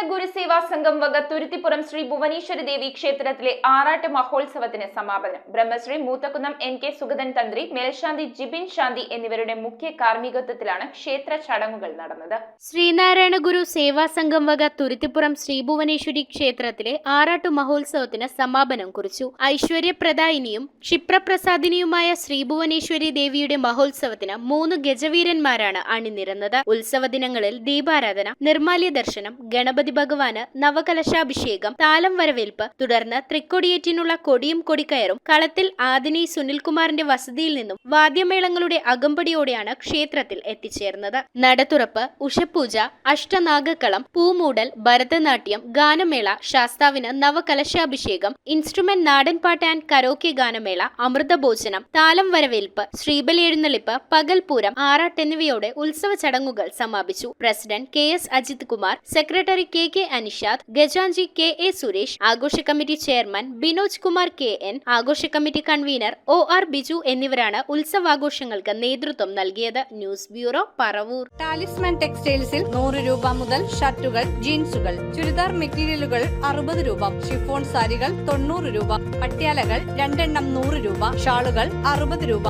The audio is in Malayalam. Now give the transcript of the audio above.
ശ്രീനാരായണ ഗുരുസേവാ സംഘം വക തുരുത്തിപ്പുറം ശ്രീ ഭുവനേശ്വരി ദേവി ക്ഷേത്രത്തിലെ ആറാട്ട് മഹോത്സവത്തിന് സമാപനം. ബ്രഹ്മശ്രീ മൂത്തക്കുന്നം NK സുഗതൻ തന്ത്രി, മേൽശാന്തി ജിബിൻ ശാന്തി എന്നിവരുടെ മുഖ്യ കാർമ്മികത്വത്തിലാണ് ക്ഷേത്ര ചടങ്ങുകൾ നടന്നത്. ശ്രീനാരായണ ഗുരു സേവാ സംഘം വക തുരുത്തിപ്പുറം ശ്രീ ഭുവനേശ്വരി ക്ഷേത്രത്തിലെ ആറാട്ടു മഹോത്സവത്തിന് സമാപനം കുറിച്ചു. ഐശ്വര്യപ്രദായിനിയും ക്ഷിപ്രപ്രസാദിനിയുമായ ശ്രീ ഭുവനേശ്വരി ദേവിയുടെ മഹോത്സവത്തിന് 3 ഗജവീരന്മാരാണ് അണിനിരന്നത്. ഉത്സവ ദിനങ്ങളിൽ ദീപാരാധന, നിർമാല്യ ദർശനം, ഗണപതി ഭഗവാന് നവകലശാഭിഷേകം, താലം വരവേൽപ്പ്, തുടർന്ന് തൃക്കൊടിയേറ്റിനുള്ള കൊടിയും കൊടിക്കയറും കളത്തിൽ ആദിനി സുനിൽകുമാറിന്റെ വസതിയിൽ നിന്നും വാദ്യമേളങ്ങളുടെ അകമ്പടിയോടെയാണ് ക്ഷേത്രത്തിൽ എത്തിച്ചേർന്നത്. നടതുറപ്പ്, ഉഷപൂജ, അഷ്ടനാഗക്കളം, പൂമൂടൽ, ഭരതനാട്യം, ഗാനമേള, ശാസ്താവിന് നവകലശാഭിഷേകം, ഇൻസ്ട്രുമെന്റ് നാടൻപാട്ട് ആൻഡ് കരോക്കെ ഗാനമേള, അമൃതഭോജനം, താലം വരവേൽപ്പ്, ശ്രീബലി എഴുന്നള്ളിപ്പ്, പകൽപൂരം, ആറാട്ട് എന്നിവയോടെ ഉത്സവ ചടങ്ങുകൾ സമാപിച്ചു. President KS Ajith Kumar, secretary KK Anishad, ഗജാൻജി KA സുരേഷ്, ആഘോഷ committee chairman Binoj Kumar KN, ആഘോഷ കമ്മിറ്റി കൺവീനർ OR ബിജു എന്നിവരാണ് ഉത്സവാഘോഷങ്ങൾക്ക് നേതൃത്വം നൽകിയത്. News bureau, Paravur. ടാലിസ്മാൻ ടെക്സ്റ്റൈൽസിൽ 100 രൂപ മുതൽ ഷർട്ടുകൾ, ജീൻസുകൾ, ചുരിദാർ മെറ്റീരിയലുകൾ 60 രൂപ, ഷിഫോൺ സാരികൾ 90 രൂപ, പട്യാലകൾ 2 എണ്ണം 100 രൂപ, ഷാളുകൾ 60 രൂപ,